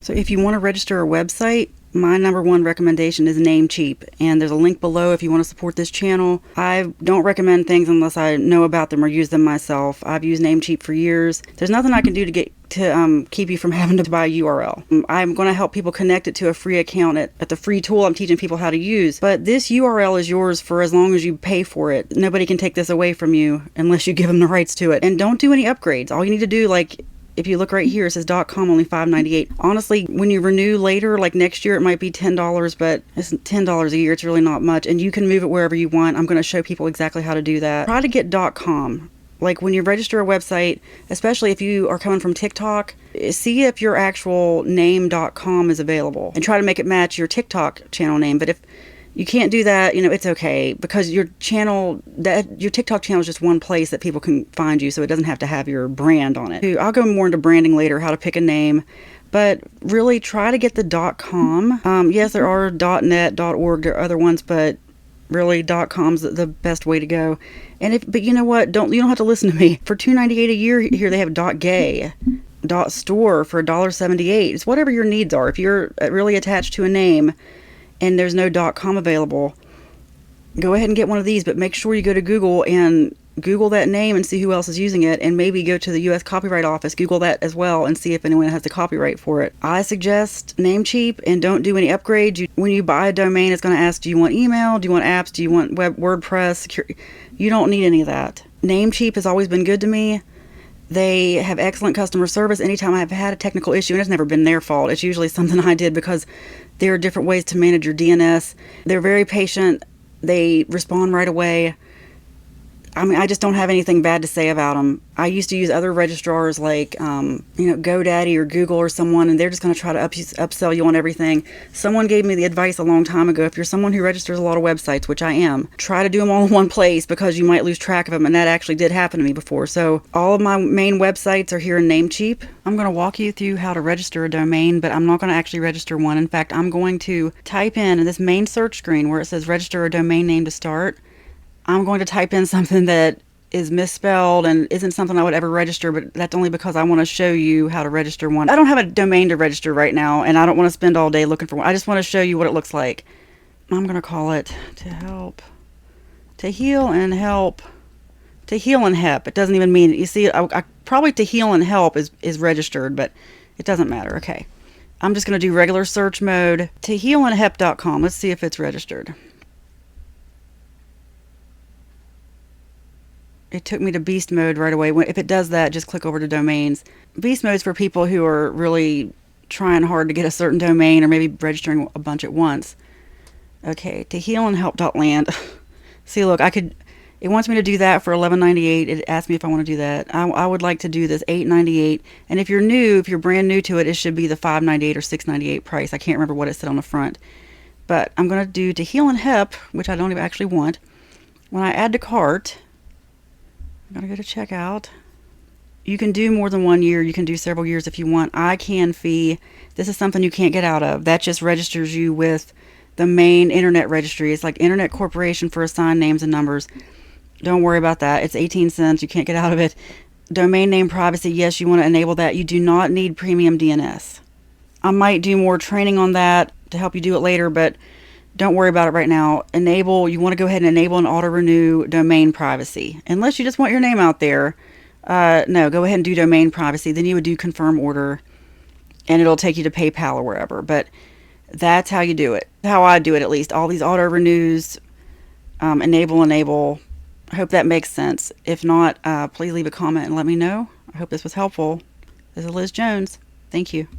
So if you want to register a website, my number one recommendation is Namecheap, and there's a link below if you want to support this channel. I don't recommend things unless I know about them or use them myself. I've used Namecheap for years. There's nothing I can do to keep you from having to buy a URL. I'm going to help people connect it to a free account at the free tool I'm teaching people how to use. But this URL is yours for as long as you pay for it. Nobody can take this away from you unless you give them the rights to it. And don't do any upgrades. All you need to do, like, if you look right here, it says .com, only $5.98. Honestly, when you renew later, like next year, it might be $10, but it's $10 a year. It's really not much. And you can move it wherever you want. I'm going to show people exactly how to do that. Try to get .com. Like when you register a website, especially if you are coming from TikTok, see if your actual name .com is available and try to make it match your TikTok channel name. But if you can't do that, it's okay, because your TikTok channel is just one place that people can find you, so it doesn't have to have your brand on it. I'll go more into branding later, how to pick a name, but really try to get the .com. Yes, there are .net, .org, there are other ones, but really .com's the best way to go. But you know what? You don't have to listen to me. For $2.98 a year here, they have .gay, .store for $1.78. It's whatever your needs are. If you're really attached to a name and there's no .com available, go ahead and get one of these, but make sure you go to Google and Google that name and see who else is using it, and maybe go to the U.S. Copyright Office, Google that as well, and see if anyone has the copyright for it. I suggest Namecheap, and don't do any upgrades. When you buy a domain, it's going to ask, do you want email, do you want apps, do you want WordPress, security? You don't need any of that. Namecheap has always been good to me. They have excellent customer service. Anytime I've had a technical issue, and it's never been their fault, it's usually something I did, because there are different ways to manage your DNS. They're very patient. They respond right away. I just don't have anything bad to say about them. I used to use other registrars like, GoDaddy or Google or someone, and they're just going to try to upsell you on everything. Someone gave me the advice a long time ago, if you're someone who registers a lot of websites, which I am, try to do them all in one place, because you might lose track of them, and that actually did happen to me before. So all of my main websites are here in Namecheap. I'm going to walk you through how to register a domain, but I'm not going to actually register one. In fact, I'm going to type in this main search screen where it says register a domain name to start. I'm going to type in something that is misspelled and isn't something I would ever register, but that's only because I want to show you how to register one. I don't have a domain to register right now, and I don't want to spend all day looking for one. I just want to show you what it looks like. I'm going to call it to heal and help. It doesn't even mean it. You see, probably to heal and help is registered, but it doesn't matter. Okay. I'm just going to do regular search mode. To healandhelp.com. Let's see if it's registered. It took me to beast mode right away. If it does that, just click over to domains. Beast mode is for people who are really trying hard to get a certain domain, or maybe registering a bunch at once. Okay, to healandhelp.land. See, look, it wants me to do that for $11.98. It asked me if I want to do that. I would like to do this $8.98. And if you're brand new to it, it should be the $5.98 or $6.98 price. I can't remember what it said on the front. But I'm going to do to heal and help, which I don't even actually want. When I add to cart, I'm going to go to checkout. You can do more than 1 year. You can do several years if you want. ICANN fee. This is something you can't get out of. That just registers you with the main internet registry. It's like Internet Corporation for assigned names and numbers. Don't worry about that. It's 18 cents. You can't get out of it. Domain name privacy. Yes, you want to enable that. You do not need premium DNS. I might do more training on that to help you do it later, but don't worry about it right now. You want to go ahead and enable and auto renew domain privacy. Unless you just want your name out there. No, go ahead and do domain privacy. Then you would do confirm order, and it'll take you to PayPal or wherever. But that's how you do it. How I do it, at least. All these auto renews, enable. I hope that makes sense. If not, please leave a comment and let me know. I hope this was helpful. This is Liz Jones. Thank you.